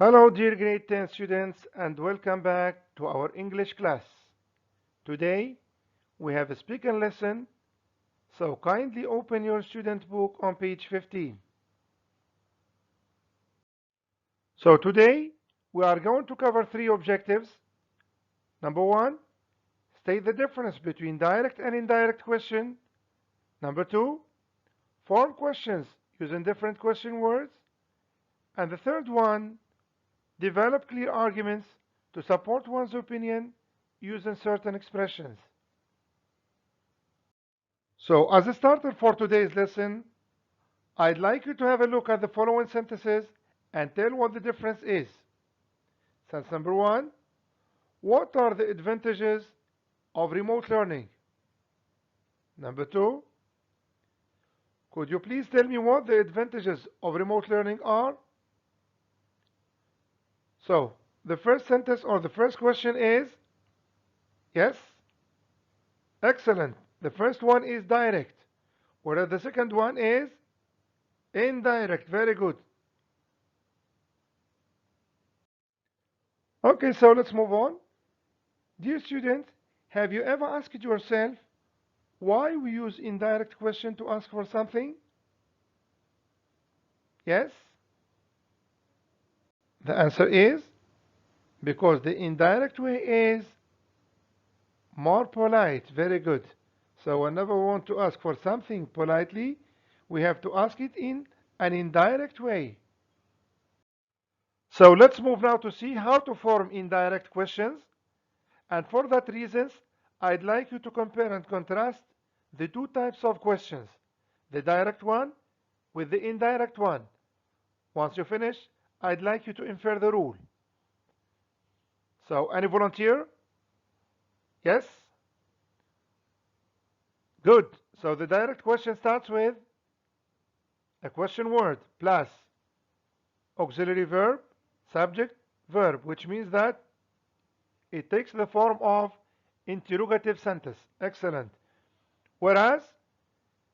Hello dear grade 10 students and welcome back to our English class. Today we have a speaking lesson, so kindly open your student book on page 15. So today we are going to cover three objectives. Number one, state the difference between direct and indirect question. Number two, form questions using different question words. And the third one, develop clear arguments to support one's opinion using certain expressions. So as a starter for today's lesson, I'd like you to have a look at the following sentences and tell what the difference is. Sentence number one, what are the advantages of remote learning? Number two, could you please tell me what the advantages of remote learning are? So, the first sentence or the first question is, yes? Excellent. The first one is direct, whereas the second one is indirect. Very good. Okay, so let's move on. Dear student, have you ever asked yourself why we use indirect question to ask for something? Yes? The answer is because the indirect way is more polite. Very good. So whenever we want to ask for something politely, we have to ask it in an indirect way. So let's move now to see how to form indirect questions. And for that reasons, I'd like you to compare and contrast the two types of questions, the direct one with the indirect one. Once you finish, I'd like you to infer the rule. So, any volunteer? Yes? Good. So the direct question starts with a question word plus auxiliary verb, subject, verb, which means that it takes the form of interrogative sentence. Excellent. Whereas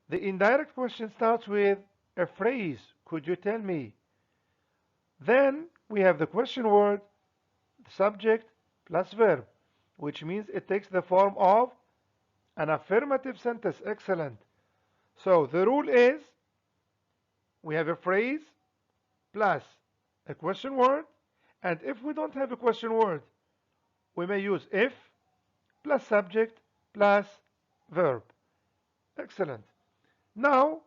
the indirect question starts with a phrase, could you tell me? Then we have the question word, subject plus verb, which means it takes the form of an affirmative sentence. Excellent. So the rule is we have a phrase plus a question word, and if we don't have a question word, we may use if plus subject plus verb. Excellent. Now,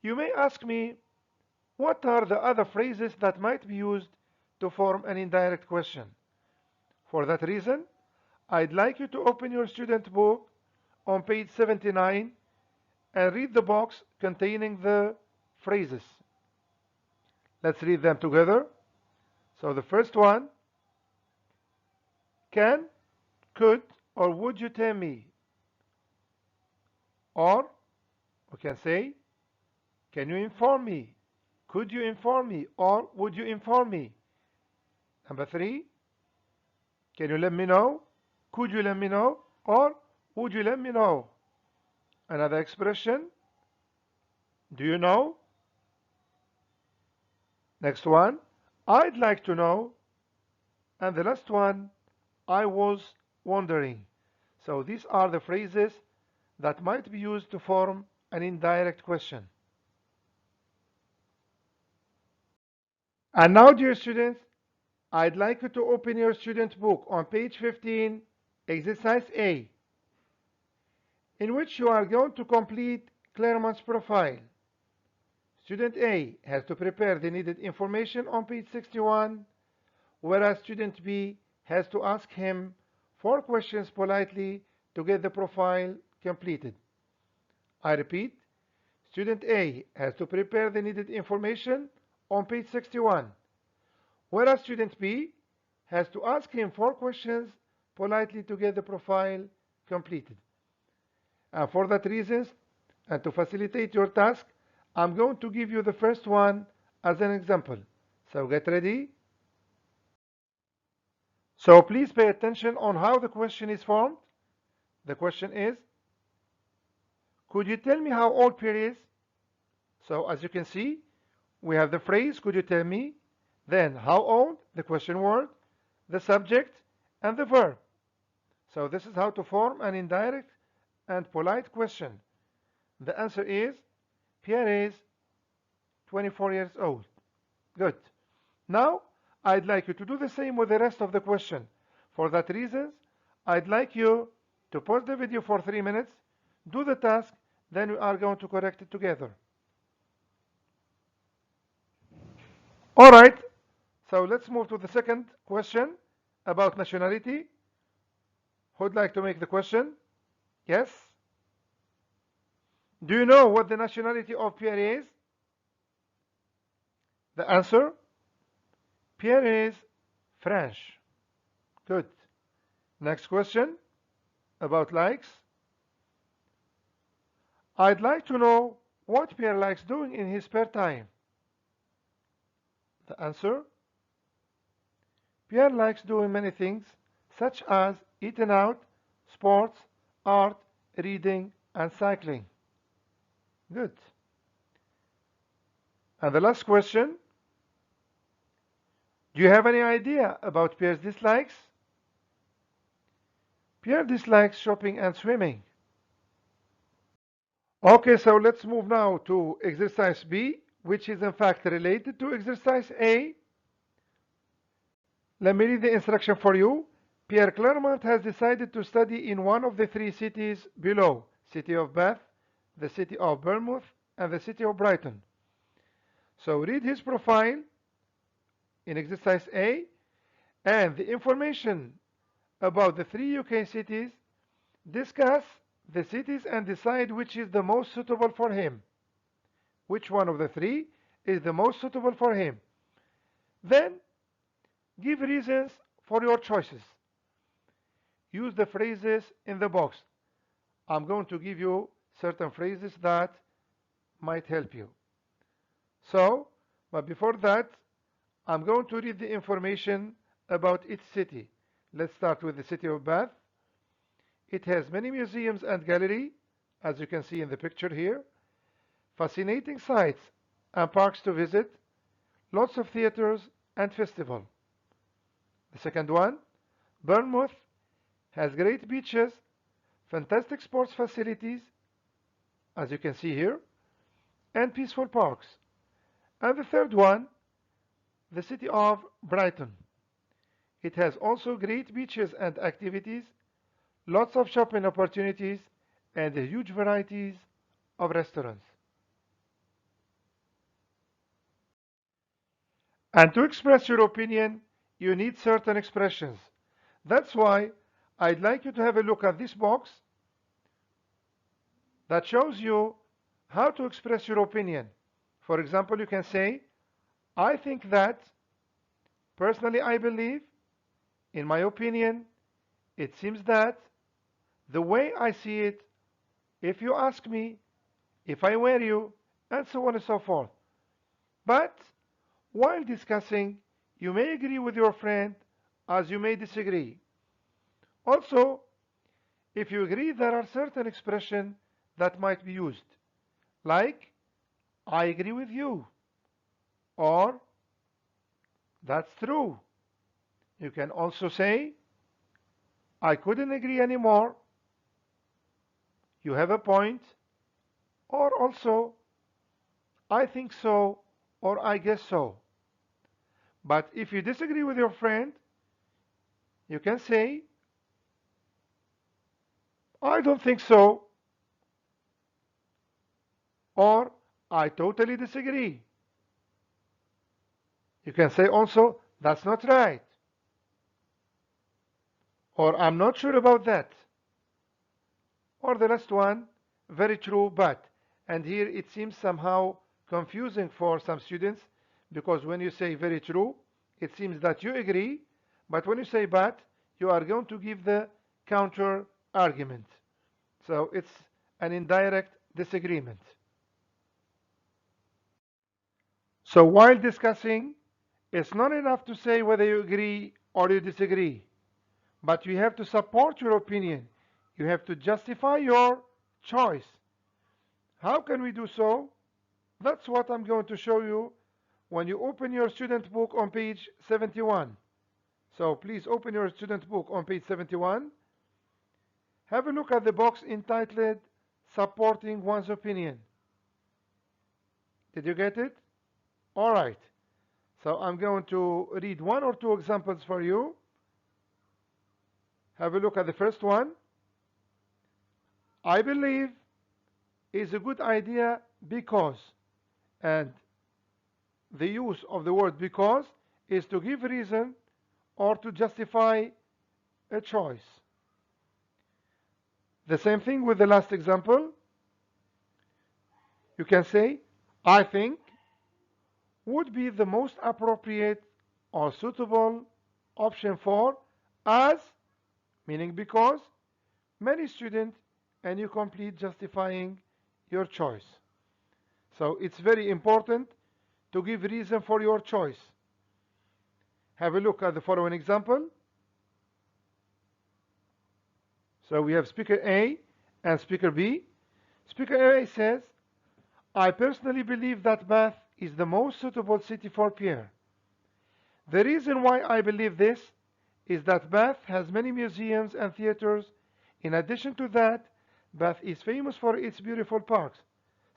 you may ask me, what are the other phrases that might be used to form an indirect question? For that reason, I'd like you to open your student book on page 79 and read the box containing the phrases. Let's read them together. So the first one, can, could, or would you tell me? Or we can say, can you inform me? Could you inform me? Or would you inform me? Number three, can you let me know? Could you let me know? Or would you let me know? Another expression, do you know? Next one, I'd like to know. And the last one, I was wondering. So these are the phrases that might be used to form an indirect question. And now, dear students, I'd like you to open your student book on page 15, exercise A, in which you are going to complete Claremont's profile. Student A has to prepare the needed information on page 61, whereas student B has to ask him 4 questions politely to get the profile completed. I repeat, student A has to prepare the needed information on page 61, whereas student B has to ask him 4 questions politely to get the profile completed. And for that reason, and to facilitate your task, I'm going to give you the first one as an example. So get ready. So please pay attention on how the question is formed. The question is, could you tell me how old Pierre is? So as you can see, we have the phrase, could you tell me? Then how old, the question word, the subject, and the verb. So this is how to form an indirect and polite question. The answer is Pierre is 24 years old. Good. Now, I'd like you to do the same with the rest of the question. For that reason, I'd like you to pause the video for 3 minutes, do the task, then we are going to correct it together. All right, so let's move to the second question about nationality. Who'd like to make the question? Yes? Do you know what the nationality of Pierre is? The answer? Pierre is French. Good. Next question about likes. I'd like to know what Pierre likes doing in his spare time. The answer? Pierre likes doing many things, such as eating out, sports, art, reading, and cycling. Good. And the last question. Do you have any idea about Pierre's dislikes? Pierre dislikes shopping and swimming. Okay, so let's move now to exercise B, which is in fact related to exercise A. Let me read the instruction for you. Pierre Clermont has decided to study in one of the 3 cities below: city of Bath, the city of Bournemouth, and the city of Brighton. So read his profile in exercise A, and the information about the 3 UK cities. Discuss the cities and decide which is the most suitable for him. Which one of the 3 is the most suitable for him? Then give reasons for your choices. Use the phrases in the box. I'm going to give you certain phrases that might help you. So, but before that, I'm going to read the information about each city. Let's start with the city of Bath. It has many museums and galleries, as you can see in the picture here, fascinating sites and parks to visit, lots of theaters and festivals. The second one, Bournemouth has great beaches, fantastic sports facilities, as you can see here, and peaceful parks. And the third one, the city of Brighton. It has also great beaches and activities, lots of shopping opportunities, and a huge varieties of restaurants. And to express your opinion, you need certain expressions. That's why I'd like you to have a look at this box that shows you how to express your opinion. For example, you can say, I think that, personally I believe, in my opinion, it seems that, the way I see it, if you ask me, if I were you, and so on and so forth. But while discussing, you may agree with your friend as you may disagree. Also, if you agree, there are certain expressions that might be used, like I agree with you, or that's true. You can also say I couldn't agree anymore, you have a point, or also I think so, or I guess so. But if you disagree with your friend, you can say I don't think so, or I totally disagree. You can say also that's not right, or I'm not sure about that. Or the last one, very true, but. And here it seems somehow confusing for some students, because when you say very true, it seems that you agree, but when you say but, you are going to give the counter argument. So it's an indirect disagreement. So while discussing, it's not enough to say whether you agree or you disagree, but you have to support your opinion. You have to justify your choice. How can we do so? That's what I'm going to show you when you open your student book on page 71. So please open your student book on page 71. Have a look at the box entitled Supporting One's Opinion. Did you get it? All right. So I'm going to read one or two examples for you. Have a look at the first one. I believe is a good idea because, and the use of the word because is to give reason or to justify a choice. The same thing with the last example. You can say, I think would be the most appropriate or suitable option for, as, meaning because, many students, and you complete justifying your choice. So it's very important to give reason for your choice. Have a look at the following example. So we have speaker A and speaker B. Speaker A says, I personally believe that Bath is the most suitable city for Pierre. The reason why I believe this is that Bath has many museums and theaters. In addition to that, Bath is famous for its beautiful parks.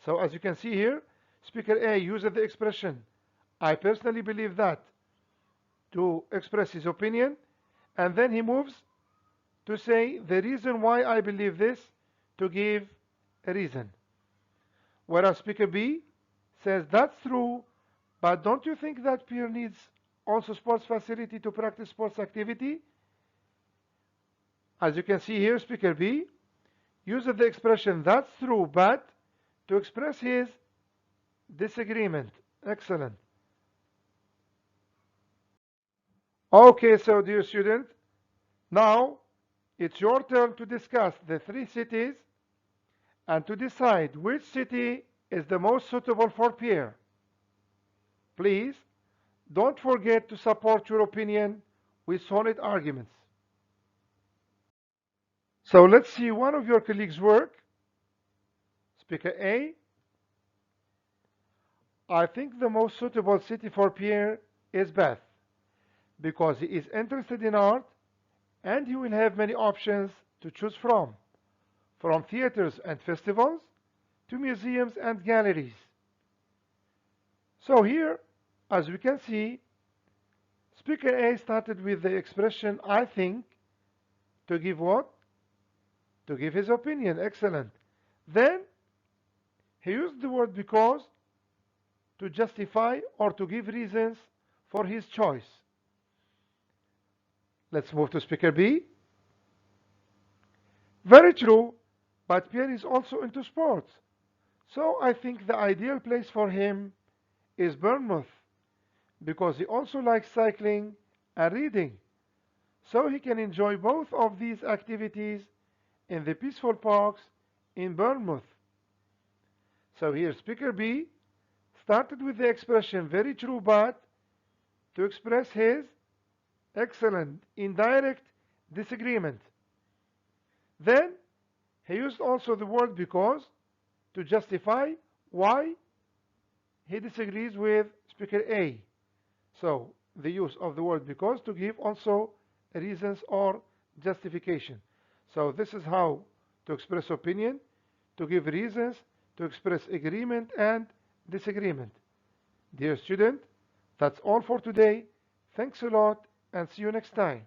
So as you can see here, speaker A uses the expression, I personally believe that, to express his opinion, and then he moves to say the reason why I believe this, to give a reason. Whereas speaker B says that's true, but don't you think that Pierre needs also sports facility to practice sports activity? As you can see here, speaker B uses the expression that's true, but to express his disagreement. Excellent. Okay, so dear student, now it's your turn to discuss the three cities and to decide which city is the most suitable for Pierre. Please don't forget to support your opinion with solid arguments. So let's see one of your colleagues' work. Speaker A, I think the most suitable city for Pierre is Bath because he is interested in art and he will have many options to choose from theaters and festivals to museums and galleries. So here, as we can see, speaker A started with the expression I think to give what? To give his opinion. Excellent. Then he used the word because to justify or to give reasons for his choice. Let's move to speaker B. Very true, but Pierre is also into sports. So I think the ideal place for him is Bournemouth because he also likes cycling and reading. So he can enjoy both of these activities in the peaceful parks in Bournemouth. So here speaker B started with the expression very true but to express his excellent indirect disagreement. Then he used also the word because to justify why he disagrees with speaker A. So the use of the word because to give also reasons or justification. So this is how to express opinion, to give reasons, to express agreement and disagreement. Dear student, that's all for today. Thanks a lot and see you next time.